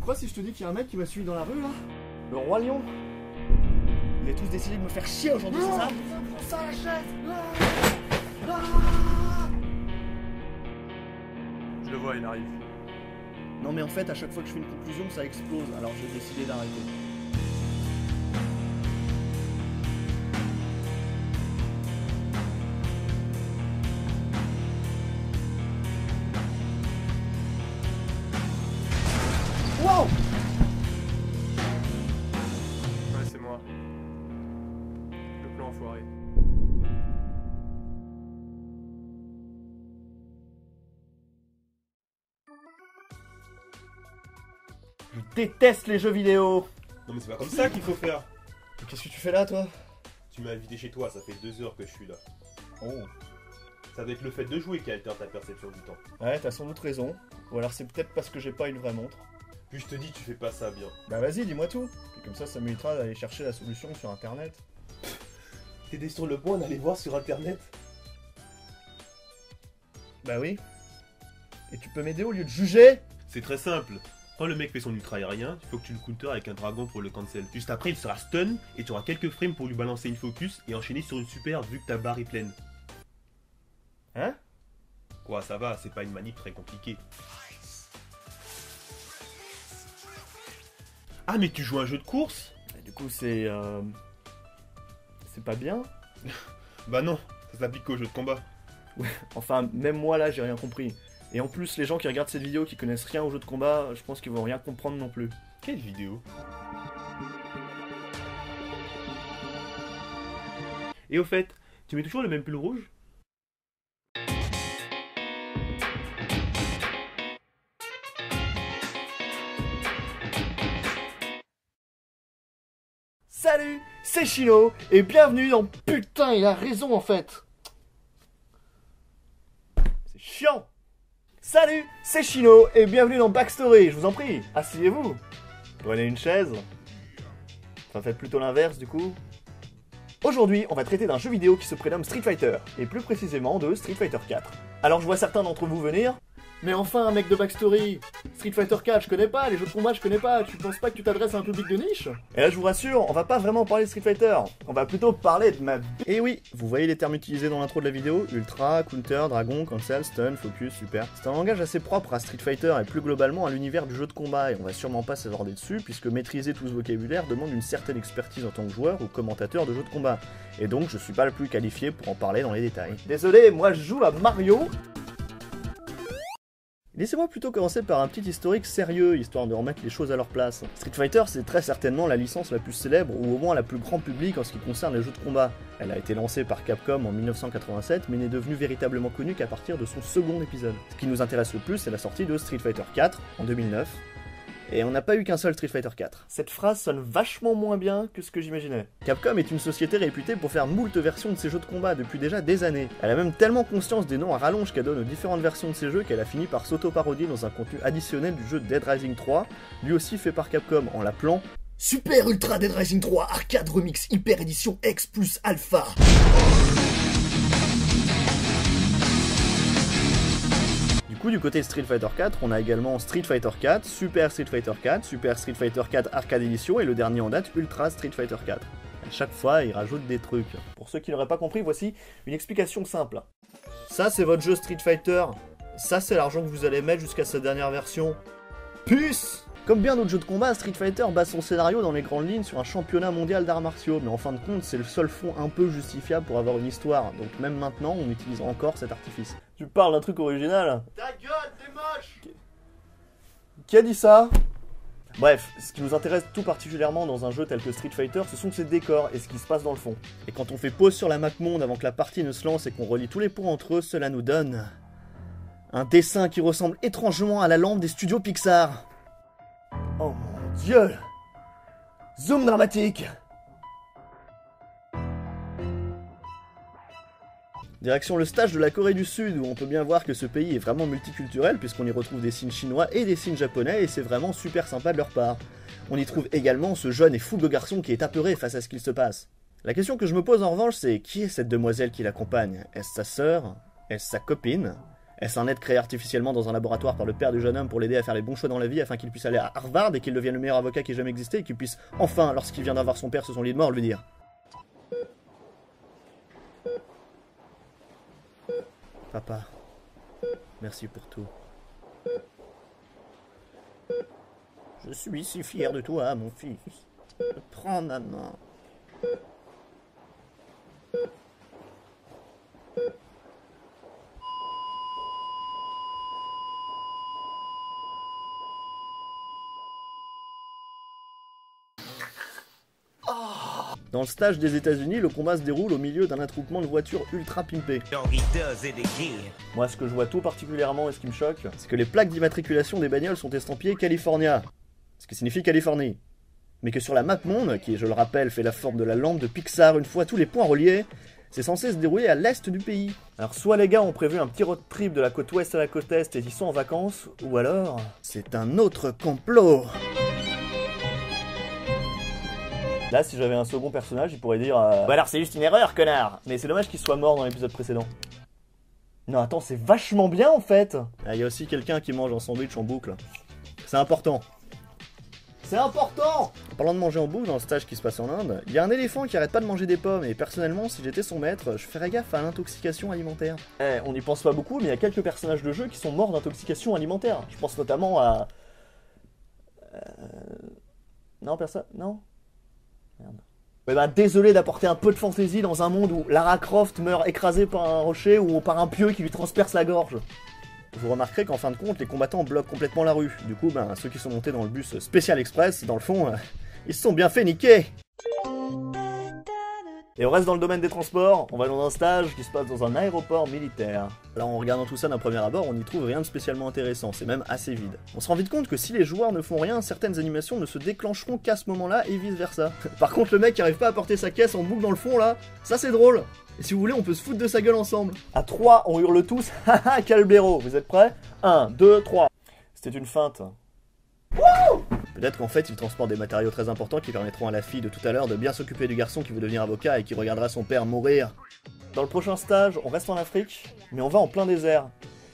me crois si je te dis qu'il y a un mec qui m'a suivi dans la rue là? Le roi lion? Vous avez tous décidé de me faire chier aujourd'hui, c'est ça? Prends ça la chaise! Je le vois, il arrive. Non mais en fait à chaque fois que je fais une conclusion ça explose, alors j'ai décidé d'arrêter. Wow! Ouais, c'est moi. Le plan enfoiré. Je déteste les jeux vidéo! Non mais c'est pas comme ça qu'il faut faire. Qu'est-ce que tu fais là toi? Tu m'as invité chez toi, ça fait 2 heures que je suis là. Oh. Ça doit être le fait de jouer qui altère ta perception du temps. Ouais, t'as sans doute raison. Ou alors c'est peut-être parce que j'ai pas une vraie montre. Puis je te dis, tu fais pas ça bien. Bah vas-y, dis-moi tout. Puis comme ça m'évitera d'aller chercher la solution sur internet. T'étais sur le point d'aller voir sur internet? Bah oui. Et tu peux m'aider au lieu de juger? C'est très simple. Quand le mec fait son ultra aérien, il faut que tu le counter avec un dragon pour le cancel. Juste après, il sera stun et tu auras quelques frames pour lui balancer une focus et enchaîner sur une super vu que ta barre est pleine. Hein? Quoi, ça va, c'est pas une manip très compliquée. Ah mais tu joues à un jeu de course? Et du coup c'est pas bien? Bah non, ça s'applique qu'au jeu de combat. Ouais, enfin même moi là j'ai rien compris. Et en plus les gens qui regardent cette vidéo qui connaissent rien au jeu de combat, je pense qu'ils vont rien comprendre non plus. Quelle vidéo? Et au fait, tu mets toujours le même pull rouge? Salut, c'est Chino, et bienvenue dans... Putain, il a raison en fait. C'est chiant. Salut, c'est Chino, et bienvenue dans Backstory, je vous en prie, asseyez-vous. Prenez une chaise. Enfin, faites plutôt l'inverse du coup. Aujourd'hui, on va traiter d'un jeu vidéo qui se prénomme Street Fighter, et plus précisément de Street Fighter 4. Alors je vois certains d'entre vous venir... Mais enfin, un mec de Backstory, Street Fighter 4, je connais pas, les jeux de combat, je connais pas, tu penses pas que tu t'adresses à un public de niche? Et là, je vous rassure, on va pas vraiment parler de Street Fighter, on va plutôt parler de ma... Et oui, vous voyez les termes utilisés dans l'intro de la vidéo, ultra, counter, dragon, cancel, stun, focus, super. C'est un langage assez propre à Street Fighter et plus globalement à l'univers du jeu de combat, et on va sûrement pas s'aborder dessus, puisque maîtriser tout ce vocabulaire demande une certaine expertise en tant que joueur ou commentateur de jeux de combat. Et donc, je suis pas le plus qualifié pour en parler dans les détails. Désolé, moi je joue à Mario. Laissez-moi plutôt commencer par un petit historique sérieux, histoire de remettre les choses à leur place. Street Fighter, c'est très certainement la licence la plus célèbre, ou au moins la plus grand public en ce qui concerne les jeux de combat. Elle a été lancée par Capcom en 1987, mais n'est devenue véritablement connue qu'à partir de son second épisode. Ce qui nous intéresse le plus, c'est la sortie de Street Fighter 4 en 2009. Et on n'a pas eu qu'un seul Street Fighter 4. Cette phrase sonne vachement moins bien que ce que j'imaginais. Capcom est une société réputée pour faire moult versions de ses jeux de combat depuis déjà des années. Elle a même tellement conscience des noms à rallonge qu'elle donne aux différentes versions de ses jeux qu'elle a fini par s'auto-parodier dans un contenu additionnel du jeu Dead Rising 3, lui aussi fait par Capcom en l'appelant Super Ultra Dead Rising 3 Arcade Remix Hyper Edition X plus Alpha. Du côté Street Fighter 4, on a également Street Fighter 4, Super Street Fighter 4, Super Street Fighter 4 Arcade Edition et le dernier en date Ultra Street Fighter 4. À chaque fois, ils rajoutent des trucs. Pour ceux qui n'auraient pas compris, voici une explication simple. Ça, c'est votre jeu Street Fighter. Ça, c'est l'argent que vous allez mettre jusqu'à sa dernière version. Puce! Comme bien d'autres jeux de combat, Street Fighter base son scénario dans les grandes lignes sur un championnat mondial d'arts martiaux, mais en fin de compte, c'est le seul fond un peu justifiable pour avoir une histoire, donc même maintenant, on utilise encore cet artifice. Tu parles d'un truc original? Ta gueule, t'es moche! Qui a dit ça? Bref, ce qui nous intéresse tout particulièrement dans un jeu tel que Street Fighter, ce sont ses décors et ce qui se passe dans le fond. Et quand on fait pause sur la map monde avant que la partie ne se lance et qu'on relie tous les points entre eux, cela nous donne... un dessin qui ressemble étrangement à la lampe des studios Pixar. Oh mon dieu! Zoom dramatique! Direction le stage de la Corée du Sud, où on peut bien voir que ce pays est vraiment multiculturel, puisqu'on y retrouve des signes chinois et des signes japonais, et c'est vraiment super sympa de leur part. On y trouve également ce jeune et fougueux garçon qui est apeuré face à ce qu'il se passe. La question que je me pose en revanche, c'est qui est cette demoiselle qui l'accompagne? Est-ce sa sœur? Est-ce sa copine? Est-ce un être créé artificiellement dans un laboratoire par le père du jeune homme pour l'aider à faire les bons choix dans la vie afin qu'il puisse aller à Harvard et qu'il devienne le meilleur avocat qui ait jamais existé et qu'il puisse enfin, lorsqu'il vient d'avoir son père sur son lit de mort, lui dire « Papa, merci pour tout. Je suis si fier de toi, mon fils. Prends ma main. » Dans le stage des États-Unis, le combat se déroule au milieu d'un attroupement de voitures ultra pimpées. Moi, ce que je vois tout particulièrement et ce qui me choque, c'est que les plaques d'immatriculation des bagnoles sont estampillées California, ce qui signifie Californie. Mais que sur la map monde, qui, je le rappelle, fait la forme de la lampe de Pixar une fois tous les points reliés, c'est censé se dérouler à l'est du pays. Alors soit les gars ont prévu un petit road trip de la côte ouest à la côte est et ils sont en vacances, ou alors c'est un autre complot. Là, si j'avais un second personnage, il pourrait dire bah alors c'est juste une erreur, connard. Mais c'est dommage qu'il soit mort dans l'épisode précédent. Non, attends, c'est vachement bien en fait. Il y a aussi quelqu'un qui mange un sandwich en boucle. C'est important. C'est important. En parlant de manger en boucle dans le stage qui se passe en Inde, il y a un éléphant qui arrête pas de manger des pommes et personnellement, si j'étais son maître, je ferais gaffe à l'intoxication alimentaire. On n'y pense pas beaucoup, mais il y a quelques personnages de jeu qui sont morts d'intoxication alimentaire. Je pense notamment à... Non, personne... Non. Merde. Ouais bah désolé d'apporter un peu de fantaisie dans un monde où Lara Croft meurt écrasée par un rocher ou par un pieu qui lui transperce la gorge. Vous remarquerez qu'en fin de compte, les combattants bloquent complètement la rue. Du coup, ben, ceux qui sont montés dans le bus Special Express, dans le fond, ils se sont bien fait niquer. Et on reste dans le domaine des transports, on va dans un stage qui se passe dans un aéroport militaire. Alors en regardant tout ça d'un premier abord, on n'y trouve rien de spécialement intéressant, c'est même assez vide. On se rend vite compte que si les joueurs ne font rien, certaines animations ne se déclencheront qu'à ce moment-là et vice versa. Par contre le mec qui arrive pas à porter sa caisse en boucle dans le fond là, ça c'est drôle. Et si vous voulez on peut se foutre de sa gueule ensemble. À 3, on hurle tous, haha Calbero, vous êtes prêts? 1, 2, 3. C'était une feinte. Peut-être qu'en fait il transporte des matériaux très importants qui permettront à la fille de tout à l'heure de bien s'occuper du garçon qui veut devenir avocat et qui regardera son père mourir. Dans le prochain stage, on reste en Afrique, mais on va en plein désert.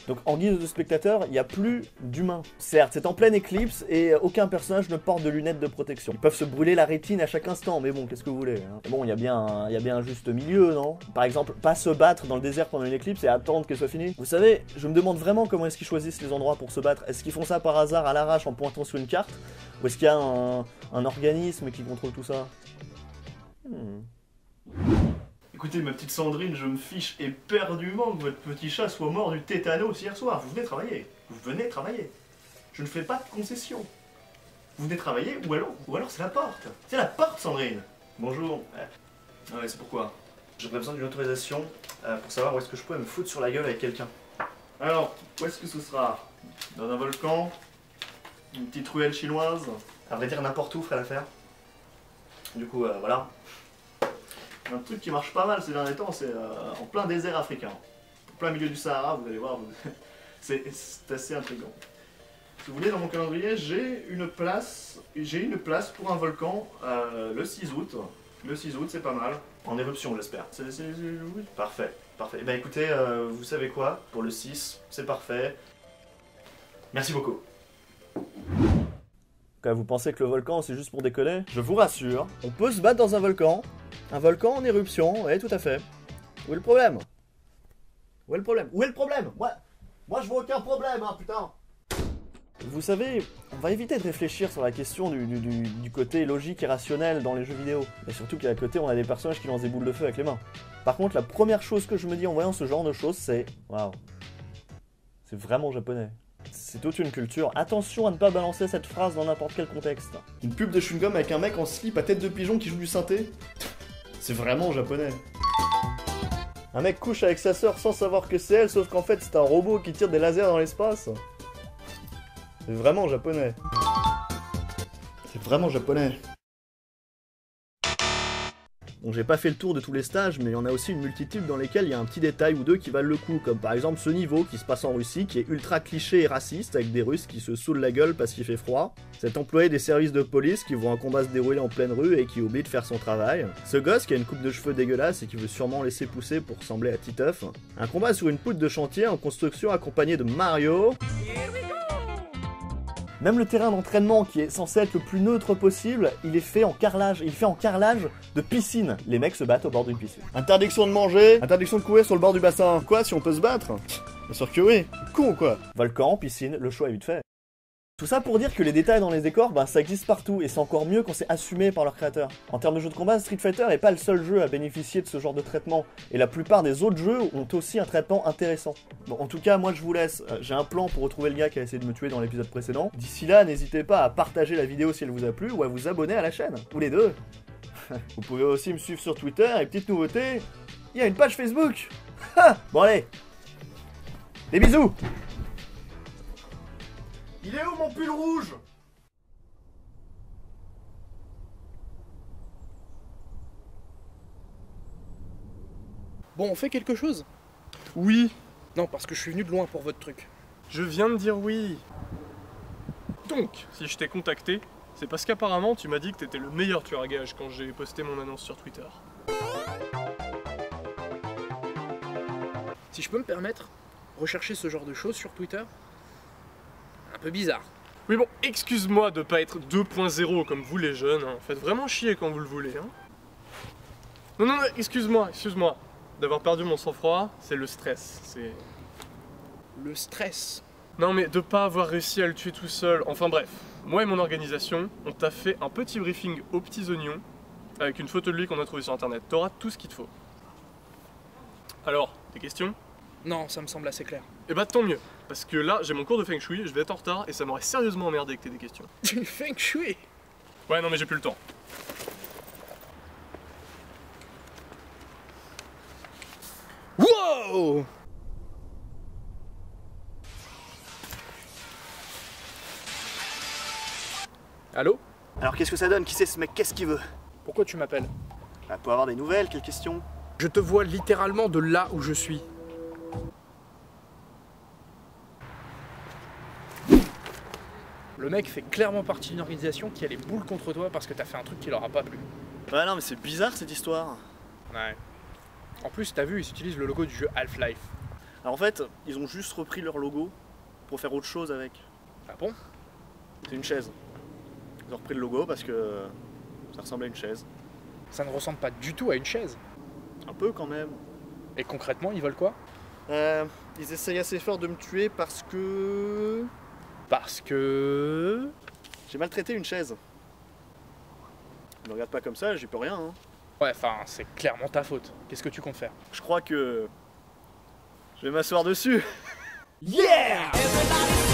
Donc en guise de spectateur, il n'y a plus d'humains. Certes, c'est en pleine éclipse et aucun personnage ne porte de lunettes de protection. Ils peuvent se brûler la rétine à chaque instant, mais bon, qu'est-ce que vous voulez hein. Bon, il y a bien un juste milieu, non? Par exemple, pas se battre dans le désert pendant une éclipse et attendre qu'elle soit finie. Vous savez, je me demande vraiment comment est-ce qu'ils choisissent les endroits pour se battre. Est-ce qu'ils font ça par hasard à l'arrache en pointant sur une carte? Ou est-ce qu'il y a un organisme qui contrôle tout ça? Écoutez, ma petite Sandrine, je me fiche éperdument que votre petit chat soit mort du tétanos hier soir. Vous venez travailler. Vous venez travailler. Je ne fais pas de concession. Vous venez travailler ou alors c'est la porte. C'est la porte, Sandrine. Bonjour. Ah ouais, c'est pourquoi? J'aurais besoin d'une autorisation pour savoir où est-ce que je pourrais me foutre sur la gueule avec quelqu'un. Alors, où est-ce que ce sera? Dans un volcan? Une petite ruelle chinoise? À vrai dire, n'importe où ferait l'affaire. Du coup, voilà. Un truc qui marche pas mal ces derniers temps, c'est en plein désert africain. En plein milieu du Sahara, vous allez voir, c'est assez intriguant. Si vous voulez, dans mon calendrier, j'ai une place pour un volcan le 6 août. Le 6 août, c'est pas mal. En éruption, j'espère. Oui, parfait, parfait. Eh ben écoutez, vous savez quoi? Pour le 6, c'est parfait. Merci beaucoup. Vous pensez que le volcan c'est juste pour déconner? Je vous rassure, on peut se battre dans un volcan en éruption, ouais tout à fait. Où est le problème? Où est le problème? Où est le problème? Moi je vois aucun problème hein putain. Vous savez, on va éviter de réfléchir sur la question du côté logique et rationnel dans les jeux vidéo. Et surtout qu'à côté on a des personnages qui lancent des boules de feu avec les mains. Par contre la première chose que je me dis en voyant ce genre de choses c'est... Waouh. C'est vraiment japonais. C'est toute une culture. Attention à ne pas balancer cette phrase dans n'importe quel contexte. Une pub de chewing-gum avec un mec en slip à tête de pigeon qui joue du synthé? C'est vraiment japonais. Un mec couche avec sa sœur sans savoir que c'est elle, sauf qu'en fait c'est un robot qui tire des lasers dans l'espace. C'est vraiment japonais. C'est vraiment japonais. Bon, j'ai pas fait le tour de tous les stages, mais il y en a aussi une multitude dans lesquels il y a un petit détail ou deux qui valent le coup, comme par exemple ce niveau qui se passe en Russie, qui est ultra cliché et raciste, avec des Russes qui se saoulent la gueule parce qu'il fait froid. Cet employé des services de police qui voit un combat se dérouler en pleine rue et qui oublie de faire son travail. Ce gosse qui a une coupe de cheveux dégueulasse et qui veut sûrement laisser pousser pour ressembler à Titeuf. Un combat sur une poutre de chantier en construction accompagné de Mario. Même le terrain d'entraînement qui est censé être le plus neutre possible, il est fait en carrelage. Il est fait en carrelage de piscine. Les mecs se battent au bord d'une piscine. Interdiction de manger, interdiction de courir sur le bord du bassin. Quoi, si on peut se battre? Bien sûr que oui. Con quoi. Volcan, piscine, le choix est vite fait. Tout ça pour dire que les détails dans les décors, bah ça existe partout, et c'est encore mieux quand c'est assumé par leurs créateurs. En termes de jeu de combat, Street Fighter est pas le seul jeu à bénéficier de ce genre de traitement, et la plupart des autres jeux ont aussi un traitement intéressant. Bon, en tout cas, moi je vous laisse, j'ai un plan pour retrouver le gars qui a essayé de me tuer dans l'épisode précédent. D'ici là, n'hésitez pas à partager la vidéo si elle vous a plu, ou à vous abonner à la chaîne, ou les deux. Vous pouvez aussi me suivre sur Twitter, et petite nouveauté, il y a une page Facebook. Bon allez, des bisous. Il est où mon pull rouge? Bon, on fait quelque chose? Oui, Non, parce que je suis venu de loin pour votre truc. je viens de dire oui. Donc, si je t'ai contacté, c'est parce qu'apparemment tu m'as dit que t'étais le meilleur tueur à gages quand j'ai posté mon annonce sur Twitter. Si je peux me permettre, rechercher ce genre de choses sur Twitter, un peu bizarre. Oui bon, excuse-moi de pas être 2.0 comme vous les jeunes, hein. Faites vraiment chier quand vous le voulez, hein. Non, excuse-moi. D'avoir perdu mon sang-froid, c'est le stress, c'est... Le stress. Non mais de pas avoir réussi à le tuer tout seul, enfin bref. Moi et mon organisation, on t'a fait un petit briefing aux petits oignons, avec une photo de lui qu'on a trouvé sur internet. T'auras tout ce qu'il te faut. Alors, des questions? Non, ça me semble assez clair. Eh bah tant mieux, parce que là j'ai mon cours de Feng Shui, je vais être en retard et ça m'aurait sérieusement emmerdé que t'aies des questions. Du Feng Shui. Ouais non mais j'ai plus le temps. Wow! Allô? Alors qu'est-ce que ça donne? Qui c'est ce mec? Qu'est-ce qu'il veut? Pourquoi tu m'appelles? Bah pour avoir des nouvelles, quelle question? Je te vois littéralement de là où je suis. Le mec fait clairement partie d'une organisation qui a les boules contre toi parce que t'as fait un truc qui leur a pas plu. Ouais non mais c'est bizarre cette histoire. Ouais. En plus, t'as vu, ils utilisent le logo du jeu Half-Life. Alors en fait, ils ont juste repris leur logo pour faire autre chose avec. Ah bon? C'est une chaise. Ils ont repris le logo parce que ça ressemble à une chaise. Ça ne ressemble pas du tout à une chaise. Un peu quand même. Et concrètement, ils veulent quoi? Ils essayent assez fort de me tuer parce que... Parce que... j'ai maltraité une chaise. Ne regarde pas comme ça, j'y peux rien. Hein. Ouais, enfin, c'est clairement ta faute. Qu'est-ce que tu comptes faire? Je crois que... je vais m'asseoir dessus. Yeah! Everybody